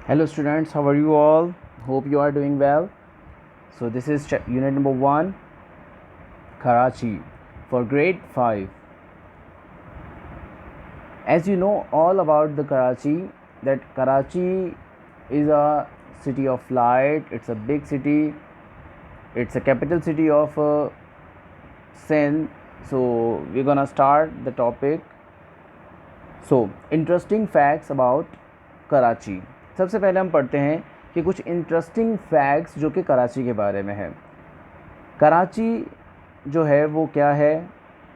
Hello students, how are you all? Hope you are doing well. So this is unit number 1, Karachi, for grade 5. As you know all about the Karachi, that Karachi is a city of light. It's a big city. It's a capital city of Sindh. So we're gonna start the topic. So interesting facts about Karachi. सबसे पहले हम पढ़ते हैं कि कुछ interesting facts जो कि कराची के बारे में है। कराची जो है वो क्या है,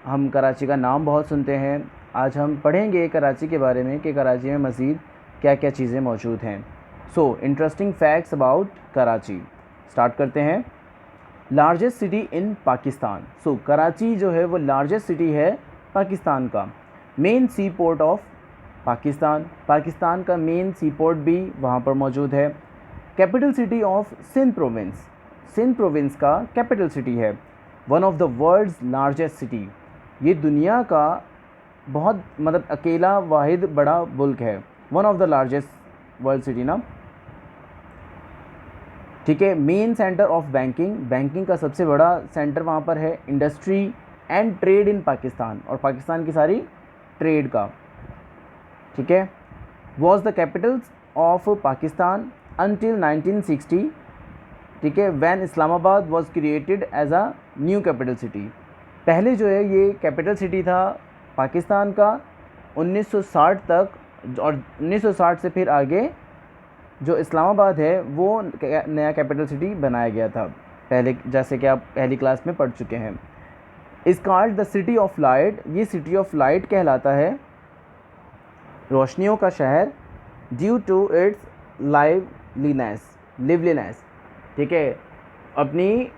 हम कराची का नाम बहुत सुनते हैं। आज हम पढ़ेंगे कराची के बारे में कि कराची में मज़ीद क्या क्या चीज़ें मौजूद हैं। So interesting facts about Karachi start करते हैं। Largest city in Pakistan. So Karachi जो है वो लार्जेस्ट सिटी है पाकिस्तान का। Main sea port of Pakistan, Pakistan का मेन सी पोर्ट भी वहाँ पर मौजूद है। Capital city of Sindh province, Sindh province का कैपिटल सिटी है। One of the world's largest city, ये दुनिया का बहुत अकेला वाहिद बड़ा मुल्क है। One of the largest world city ना, ठीक है। Main centre of banking, banking का सबसे बड़ा सेंटर वहाँ पर है। Industry and trade in Pakistan, और पाकिस्तान की सारी ट्रेड का, ठीक है। Was the capitals of Pakistan until 1960, ठीक है, when Islamabad was created as a new capital city. पहले जो है ये कैपिटल सिटी था पाकिस्तान का 1960 तक, और 1960 से फिर आगे जो इस्लामाबाद है वो नया कैपिटल सिटी बनाया गया था। पहले जैसे कि आप पहली क्लास में पढ़ चुके हैं। इस called the city of light, ये सिटी ऑफ लाइट कहलाता है, रोशनियों का शहर। ड्यू टू इट्स लिवलीनेस, ठीक है, अपनी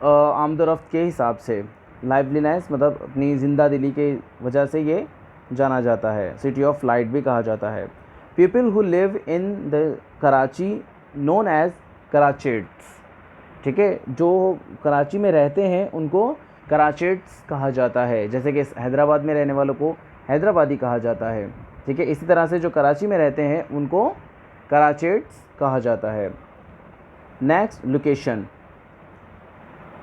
आमदोरफ्त के हिसाब से। लाइवलीनेस मतलब अपनी ज़िंदा दिली के वजह से ये जाना जाता है, सिटी ऑफ लाइट भी कहा जाता है। People who live in the Karachi known as Karachiites, ठीक है, जो कराची में रहते हैं उनको कराचेट्स कहा जाता है। जैसे कि हैदराबाद में रहने वालों को हैदराबादी कहा जाता है, ठीक है। इसी तरह से जो कराची में रहते हैं उनको कराचेट्स कहा जाता है। Next, location.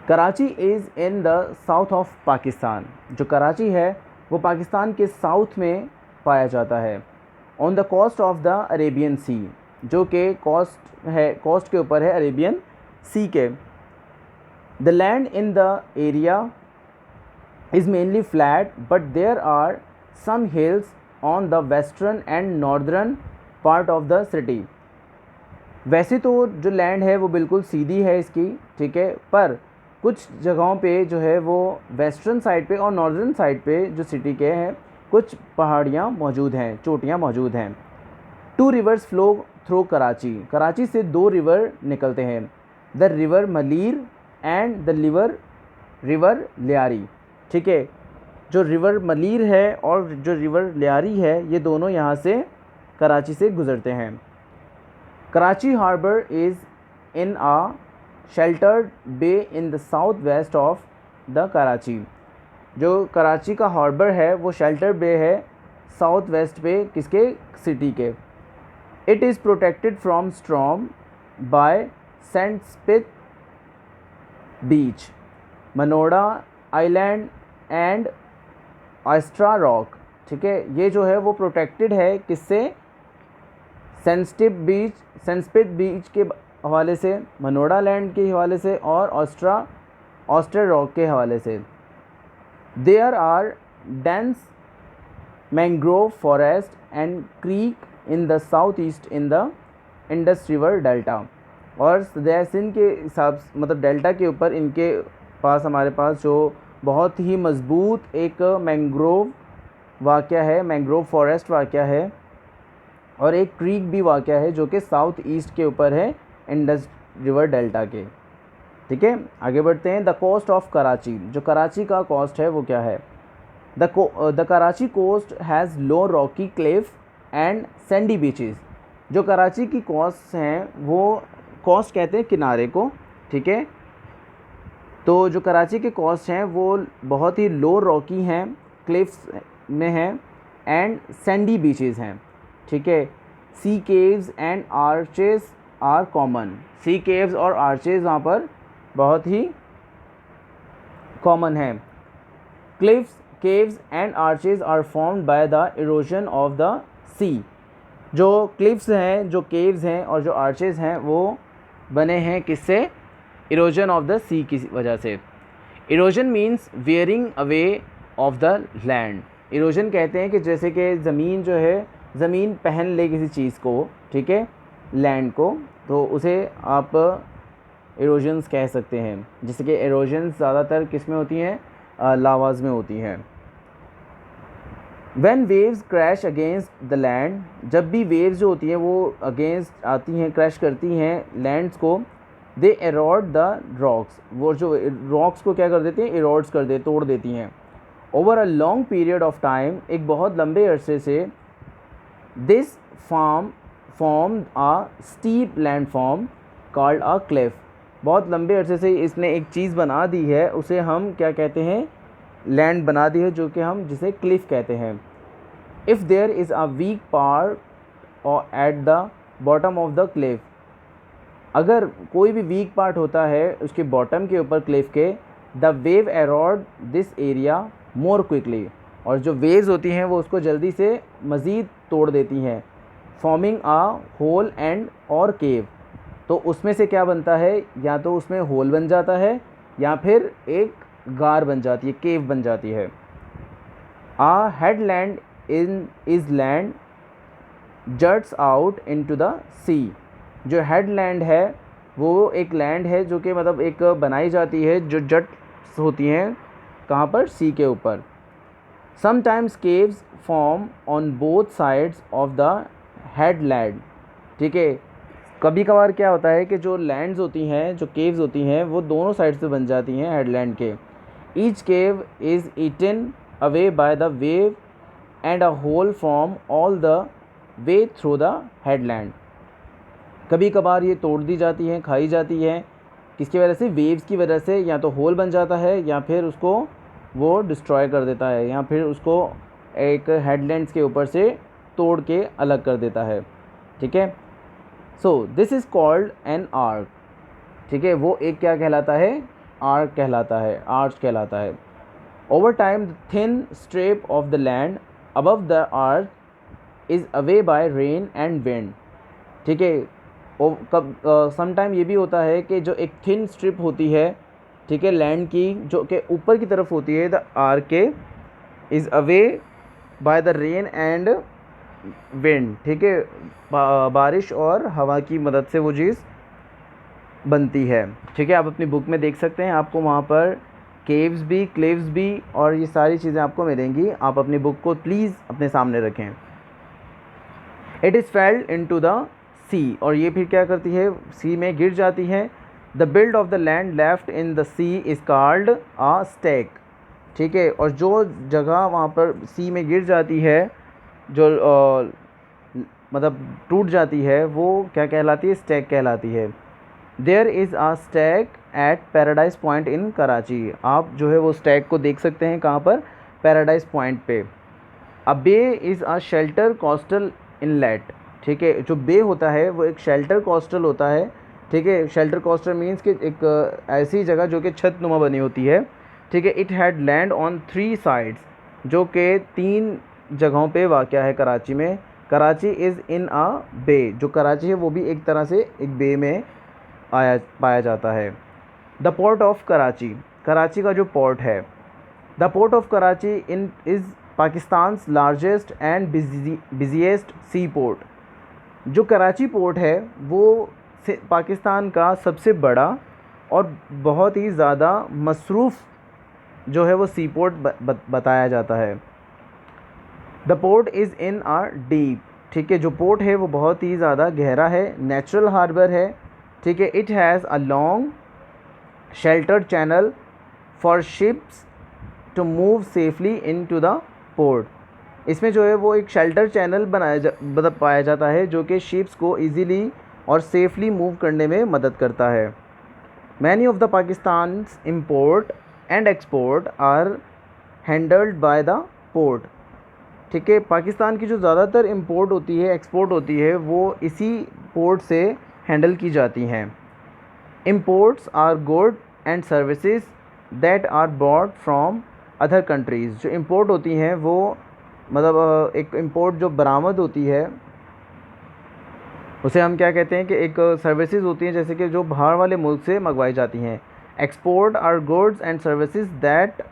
Karachi is in the south of Pakistan, जो कराची है वो पाकिस्तान के साउथ में पाया जाता है। On the coast of the Arabian sea, जो कि कोस्ट के ऊपर है अरेबियन सी के। The land in the area is mainly flat but there are some hills on the western and northern part of the city. वैसे तो जो land है वो बिल्कुल सीधी है इसकी, ठीक है, पर कुछ जगहों पे जो है वो वेस्टर्न साइड पे और नॉर्दर्न साइड पे जो सिटी के हैं कुछ पहाड़ियाँ मौजूद हैं, चोटियाँ मौजूद हैं। 2 reverse flow through Karachi, Karachi से 2 रिवर निकलते हैं। The river Malir and the river Lyari, ठीक है। जो रिवर मलीर है और जो रिवर लियारी है ये दोनों यहाँ से कराची से गुज़रते हैं। Karachi harbour is in a sheltered bay in the south west of the Karachi, जो कराची का हार्बर है वो शेल्टर बे है साउथ वेस्ट पे किसके, सिटी के। It is protected from storm by sandspit beach, Manora island and oyster rock, ठीक है। ये जो है वो प्रोटेक्टेड है किससे, सेंट बीच के हवाले से, मनोड़ा लैंड के हवाले से और ऑस्टर रॉक के हवाले से। There are dense mangrove forest and creek in the south east in the Indus river delta, और सदया सिंध के हिसाब डेल्टा के ऊपर इनके पास हमारे पास जो बहुत ही मज़बूत एक मैंग्रोव वाक़या है, मैंग्रोव फॉरेस्ट वाक़या है, और एक क्रीक भी वाक़या है जो कि साउथ ईस्ट के ऊपर है इंडस रिवर डेल्टा के, ठीक है। आगे बढ़ते हैं। द कोस्ट ऑफ कराची, जो कराची का कोस्ट है वो क्या है। The Karachi coast has low rocky cliff and sandy beaches, जो कराची की कोस्ट हैं वो, कोस्ट कहते हैं किनारे को, ठीक है। तो जो कराची के कोस्ट हैं वो बहुत ही लो रॉकी हैं, क्लिफ्स में हैं, एंड सैंडी बीचेस हैं, ठीक है। Sea caves and arches are common. Sea caves और आर्चेस वहाँ पर बहुत ही कॉमन है। Cliffs, caves and arches are formed by the erosion of the sea. जो क्लिफ्स हैं, जो केव्स हैं और जो आर्चेस हैं वो बने हैं किससे? इरोजन ऑफ द सी की वजह से। Erosion means wearing away of the land. Erosion कहते हैं कि जैसे कि ज़मीन जो है, ज़मीन पहन ले किसी चीज़ को, ठीक है, लैंड को, तो उसे आप इरोजन्स कह सकते हैं। जैसे कि इरोजन्स ज़्यादातर किस में होती हैं? लावाज में होती हैं। When waves crash against the land, जब भी वेव्स जो होती हैं वो अगेंस्ट आती हैं, क्रैश करती हैं लैंड्स को, दे erode the rocks, वो जो रॉक्स को क्या कर देती हैं? erodes कर दे, तोड़ देती हैं। Over a long period of time, एक बहुत लंबे अरसे से, this form a steep land form called a cliff. बहुत लंबे अरसे से इसने एक चीज़ बना दी है, उसे हम क्या कहते हैं? लैंड बना दी है, जो कि हम जिसे क्लिफ कहते हैं। If there is a weak part or at the bottom of the cliff, अगर कोई भी वीक पार्ट होता है उसके बॉटम के ऊपर क्लिफ के, the wave arrowed this area more quickly, और जो वेव्स होती हैं वो उसको जल्दी से मज़ीद तोड़ देती हैं। फॉर्मिंग आ होल एंड और केव, तो उसमें से क्या बनता है? या तो उसमें होल बन जाता है या फिर एक गार बन जाती है, केव बन जाती है। A headland is land juts out into the sea. जो हेडलैंड है वो एक लैंड है जो कि मतलब एक बनाई जाती है, जो जट्स होती हैं कहाँ पर? सी के ऊपर। Sometimes caves form on both sides of the headland, ठीक है। कभी कभार क्या होता है कि जो लैंड्स होती हैं, जो केव्स होती हैं, वो दोनों साइड से बन जाती हैं हेडलैंड के। Each cave is eaten away by the wave and a hole form all the way through the headland. कभी कभार ये तोड़ दी जाती हैं, खाई जाती हैं, किसकी वजह से? वेव्स की वजह से। या तो होल बन जाता है या फिर उसको वो डिस्ट्रॉय कर देता है, या फिर उसको एक हेडलैंड्स के ऊपर से तोड़ के अलग कर देता है, ठीक है। So this is called an arc, ठीक है। वो एक क्या कहलाता है? आर्क कहलाता है, आर्च कहलाता है। Over time the thin strip of the land above the arc is away by rain and wind, ठीक है। सम टाइम ये भी होता है कि जो एक थिन स्ट्रिप होती है, ठीक है, लैंड की, जो कि ऊपर की तरफ होती है, द आर्क के, is away by the rain and wind, ठीक है, बारिश और हवा की मदद से वो चीज़ बनती है, ठीक है। आप अपनी बुक में देख सकते हैं, आपको वहाँ पर केव्स भी, क्लिफ्स भी और ये सारी चीज़ें आपको मिलेंगी। आप अपनी बुक को प्लीज़ अपने सामने रखें। It is felled into the sea, और ये फिर क्या करती है? सी में गिर जाती है। The build of the land left in the sea is called a stack, ठीक है। और जो जगह वहाँ पर सी में गिर जाती है, जो मतलब टूट जाती है, वो क्या कहलाती है? स्टैक कहलाती है। There is a stack at Paradise Point in Karachi. आप जो है वो स्टैक को देख सकते हैं कहाँ पर? पैराडाइज पॉइंट पे। A bay is a shelter coastal inlet, ठीक है। जो बे होता है वो एक शेल्टर कोस्टल होता है, ठीक है। शेल्टर कोस्टल मीन्स कि एक ऐसी जगह जो कि छत नुमा बनी होती है, ठीक है। It had land on 3 sides, जो कि 3 जगहों पे वाक़या है कराची में। कराची इज़ इन आ बे, जो कराची है वो भी एक तरह से एक बे में पाया जाता है। The port of Karachi, Karachi का जो पोर्ट है, the port of Karachi in is Pakistan largest and busiest sea port. जो कराची पोर्ट है वो पाकिस्तान का सबसे बड़ा और बहुत ही ज़्यादा मसरूफ़ जो है वो सी पोर्ट बताया जाता है। The port is in a deep, ठीक है। जो पोर्ट है वो बहुत ही ज़्यादा गहरा है, नेचुरल हार्बर है, ठीक है। It has a long sheltered channel for ships to move safely into the port. इसमें जो है वो एक शेल्टर चैनल पाया जाता है, जो कि शिप्स को ईज़िली और सेफली मूव करने में मदद करता है। Many of the Pakistan's import and export are handled by the port. ठीक है, पाकिस्तान की जो ज़्यादातर इंपोर्ट होती है, एक्सपोर्ट होती है, वो इसी पोर्ट से हैंडल की जाती हैं। Imports are good and services that are bought from other countries. जो इंपोर्ट होती हैं वो मतलब एक इंपोर्ट जो बरामद होती है उसे हम क्या कहते हैं कि एक सर्विसेज होती हैं जैसे कि जो बाहर वाले मुल्क से मंगवाई जाती हैं। Exports are goods and services that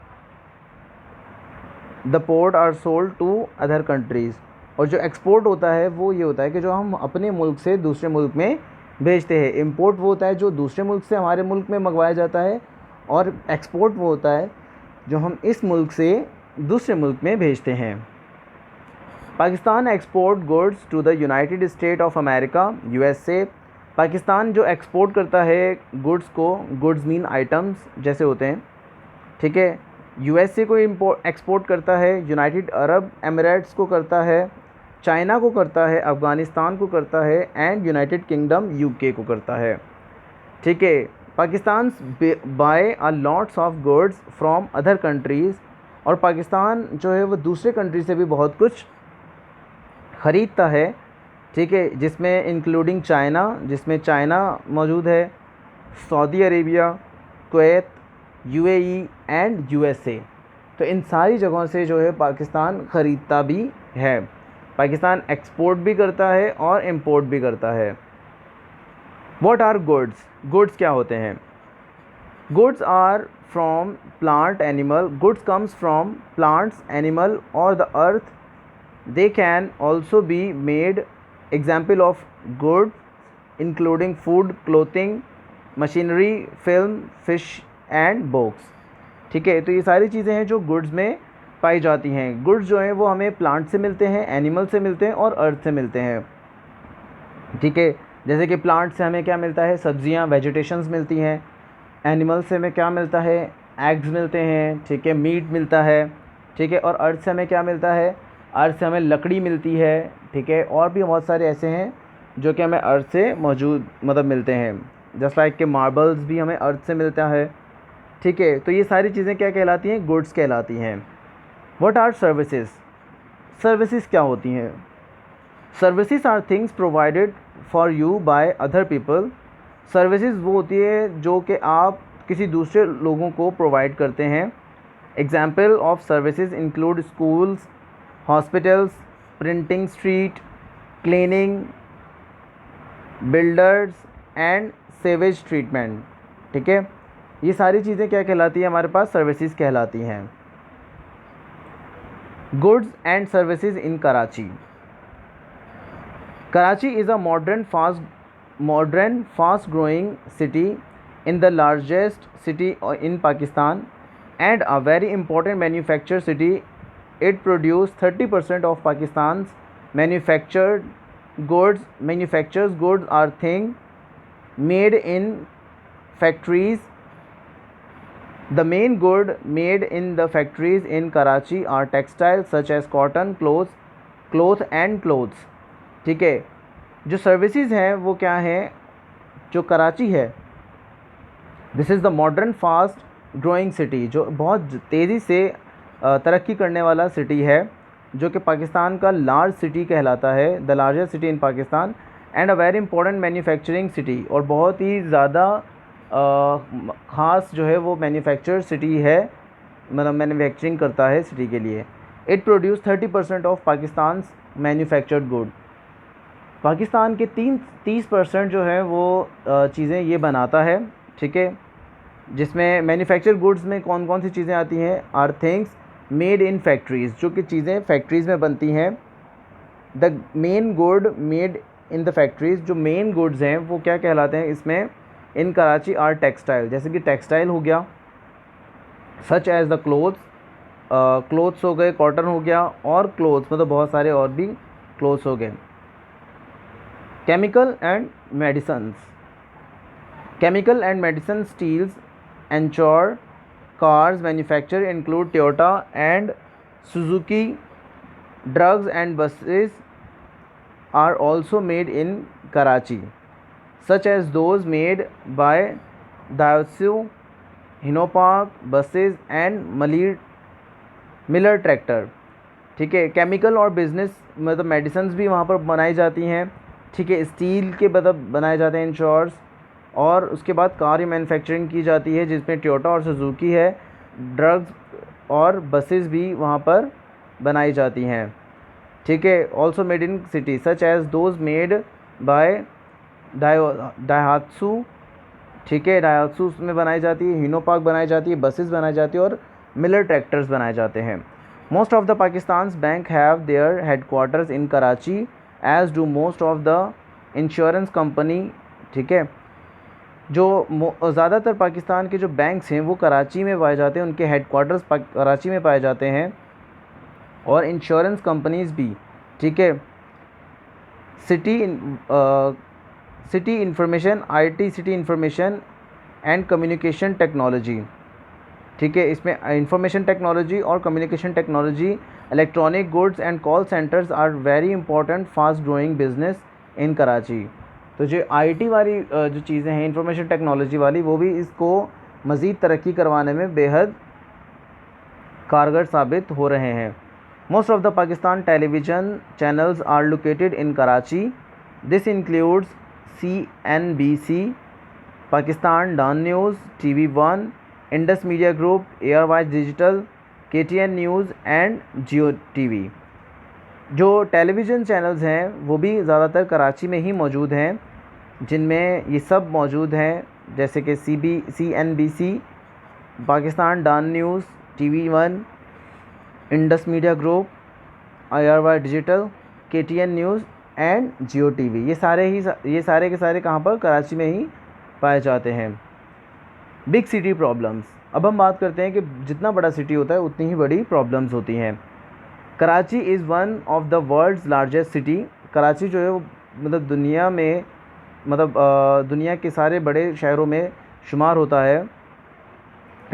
the port are sold to other countries. और जो एक्सपोर्ट होता है वो ये होता है कि जो हम अपने मुल्क से दूसरे मुल्क में भेजते हैं। इंपोर्ट वो होता है जो दूसरे मुल्क से हमारे मुल्क में मंगवाया जाता है, और एक्सपोर्ट वो होता है जो हम इस मुल्क से दूसरे मुल्क में भेजते हैं। Pakistan export goods to the United State of America USA। Pakistan जो एक्सपोर्ट करता है गुड्स को, गुड्स मीन आइटम्स जैसे होते हैं, ठीक है, USA को एक्सपोर्ट करता है, यूनाइटेड अरब एमिरेट्स को करता है, चाइना को करता है, अफ़गानिस्तान को करता है, एंड यूनाइटेड किंगडम UK को करता है। ठीक है, Pakistan buy a lots of goods from other countries. और पाकिस्तान जो है वो दूसरे कंट्री से भी बहुत कुछ ख़रीदता है, ठीक है, जिसमें इंक्लूडिंग चाइना, जिसमें चाइना मौजूद है, Saudi Arabia, Kuwait, UAE and USA। तो इन सारी जगहों से जो है पाकिस्तान ख़रीदता भी है। पाकिस्तान एक्सपोर्ट भी करता है और इंपोर्ट भी करता है। What are goods? गुड्स क्या होते हैं? Goods are from plant animal. Goods comes from plants, animal और the earth. They can also be made. Example of good including food, clothing, machinery, film, fish and books. ठीक है, तो ये सारी चीज़ें हैं जो गुड्स में पाई जाती हैं। गुड्स जो हैं वो हमें प्लांट से मिलते हैं, एनिमल से मिलते हैं और अर्थ से मिलते हैं। ठीक है, जैसे कि प्लांट से हमें क्या मिलता है? सब्जियां, वेजिटेशंस मिलती हैं। एनिमल से हमें क्या मिलता है? एग्स मिलते हैं, ठीक है, मीट मिलता है, ठीक है, और अर्थ से हमें क्या मिलता है? अर्थ से हमें लकड़ी मिलती है, ठीक है, और भी बहुत सारे ऐसे हैं जो कि हमें अर्थ से मौजूद मतलब मिलते हैं। जस्ट लाइक के मार्बल्स भी हमें अर्थ से मिलता है। ठीक है, तो ये सारी चीज़ें क्या कहलाती हैं? गुड्स कहलाती हैं। What are services? सर्विसेज क्या होती हैं? Services are things provided for you by other people. Services वो होती है जो कि आप किसी दूसरे लोगों को प्रोवाइड करते हैं। Example of services include schools, hospitals, printing street, cleaning, builders and sewage treatment. ठीक है, ये सारी चीज़ें क्या कहलाती है? हमारे पास सर्विसेज कहलाती हैं। Goods and services in Karachi. Karachi is a modern fast growing city in the largest city in Pakistan and a very important manufacturing city. It produces 30% of Pakistan's manufactured goods. Manufactured goods are things made in factories. The main good made in the factories in Karachi are textiles such as cotton, cloth and clothes. ठीक है, जो services हैं वो क्या हैं? जो कराची है, this is the modern fast growing city, जो बहुत तेज़ी से तरक्की करने वाला सिटी है, जो कि पाकिस्तान का लार्ज सिटी कहलाता है, the largest city in Pakistan, and a very important manufacturing city, और बहुत ही ज़्यादा ख़ास जो है वो मैन्युफैक्चर सिटी है, मतलब मैन्युफैक्चरिंग करता है सिटी के लिए। It produce 30% of Pakistan manufactured good. Pakistan के 30% जो है वो चीज़ें ये बनाता है। ठीक है, जिसमें मैन्युफैक्चर गुड्स में कौन कौन सी चीज़ें आती हैं? Are things made in factories, जो कि चीज़ें फैक्ट्रीज़ में बनती हैं। The main good made in the factories, जो मेन गुड्स हैं वो क्या कहलाते हैं इसमें? इन कराची आर टेक्सटाइल, जैसे कि टेक्सटाइल हो गया, सच एज़ द क्लोथ्स हो गए, कॉटन हो गया, और क्लोथ्स मतलब बहुत सारे और भी क्लोथ्स हो गए। Chemical and medicine steels ensure cars manufactured include Toyota and Suzuki. Drugs and buses are also made in Karachi, such as those made by Daihatsu, Hinopark buses and Miller tractor. ठीक है। Chemical और business मतलब medicines भी वहाँ पर बनाई जाती हैं, ठीक है। स्टील के मतलब बनाए जाते हैं इंश्योर्स, और उसके बाद कार मैन्युफैक्चरिंग की जाती है जिसमें टोयोटा और सुजुकी है। ड्रग्स और बसेस भी वहाँ पर बनाई जाती हैं, ठीक है। Also made in city such as those made by Daihatsu, ठीक है। डायहात्सू में बनाई जाती है, हीनो पार्क बनाई जाती है, बसेस बनाई जाती है और मिलर ट्रैक्टर्स बनाए जाते हैं। Most of the Pakistan bank have their headquarters in Karachi as do most of the insurance company, ठीक है। जो ज़्यादातर पाकिस्तान के जो बैंक्स हैं वो कराची में पाए जाते हैं, उनके हेडक्वार्टर्स कराची में पाए जाते हैं, और इंश्योरेंस कंपनीज़ भी, ठीक है। City information IT, city information and communication technology, ठीक है। इसमें इंफॉर्मेशन टेक्नोलॉजी और communication technology, electronic goods and call centres are very important fast growing business in Karachi. तो जो IT वाली जो चीज़ें हैं, इंफॉर्मेशन टेक्नोलॉजी वाली, वो भी इसको मज़ीद तरक्की करवाने में बेहद कारगर साबित हो रहे हैं। Most of the Pakistan television channels are located in Karachi. This includes CNBC, Pakistan Dawn news, TV1, Indus media group, airwaves digital, KTN news and Geo TV। जो टेलीविज़न चैनल्स हैं वो भी ज़्यादातर कराची में ही मौजूद हैं, जिनमें ये सब मौजूद हैं, जैसे कि CNBC, Pakistan Dawn news, TV1, Indus media group, airwaves digital, KTN news and Geo TV। ये सारे के सारे कहाँ पर? कराची में ही पाए जाते हैं। Big city problems. अब हम बात करते हैं कि जितना बड़ा सिटी होता है उतनी ही बड़ी प्रॉब्लम्स होती हैं। Karachi is one of the world's largest city. Karachi जो है वो मतलब दुनिया में दुनिया के सारे बड़े शहरों में शुमार होता है।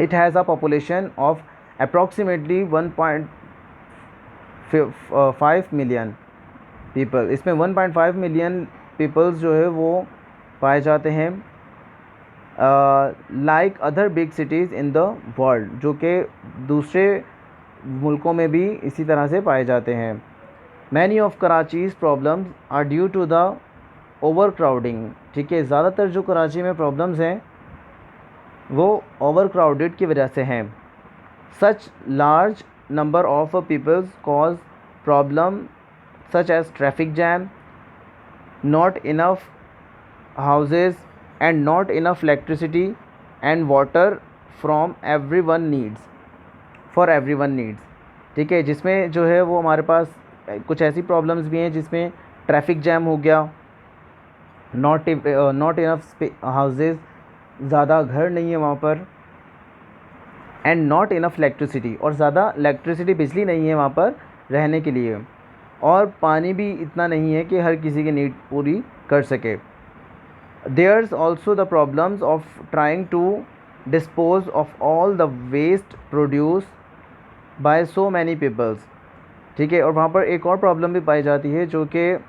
It has a population of approximately 1.5 million people. इसमें 1.5 मिलियन पीपल्स जो है वो पाए जाते हैं, like other big cities in the world, जो कि दूसरे मुल्कों में भी इसी तरह से पाए जाते हैं। Many of Karachi's problems are due to the overcrowding, ठीक है। ज़्यादातर जो कराची में प्रॉब्लम्स हैं वो ओवर क्राउडेड की वजह से हैं। Such large number of peoples cause problem such as traffic jam, not enough houses and not enough electricity and water from everyone needs, ठीक है। जिसमें जो है वो हमारे पास कुछ ऐसी प्रॉब्लम्स भी हैं जिसमें ट्रैफिक जैम हो गया, नॉट इनफ हाउसेज, ज़्यादा घर नहीं है वहाँ पर, एंड नॉट इनफ इलेक्ट्रिसिटी, और ज़्यादा इलेक्ट्रिसिटी बिजली नहीं है वहाँ पर रहने के लिए, और पानी भी इतना नहीं है कि हर किसी की नीड पूरी कर सके। There's also the problems of trying to dispose of all the waste produced by so many peoples, ठीक है। और वहाँ पर एक और प्रॉब्लम भी पाई जाती है जो कि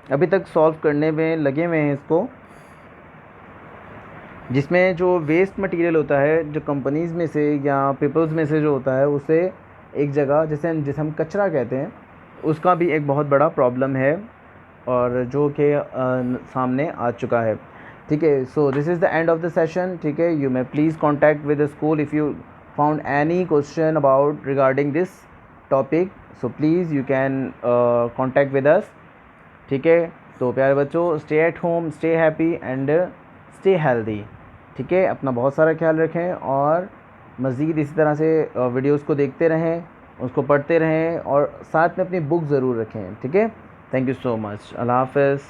अभी तक सॉल्व करने में लगे हुए हैं इसको, जिसमें जो वेस्ट मटेरियल होता है जो कंपनीज़ में से या पीपल्स में से जो होता है, उसे एक जगह जिसे हम कचरा कहते हैं, उसका भी एक बहुत बड़ा प्रॉब्लम है और जो कि सामने आ चुका है, ठीक है। So this is the end of the session, ठीक है। You may please contact with the school if you found any question about regarding this topic, so please you can contact with us, ठीक है। तो प्यारे बच्चों, stay at home, stay happy and stay healthy, ठीक है। अपना बहुत सारा ख्याल रखें और मज़ीद इसी तरह से वीडियोज़ को देखते रहें, उसको पढ़ते रहें और साथ में अपनी बुक ज़रूर रखें, ठीक है। Thank you so much. अल्लाह हाफ़िज़।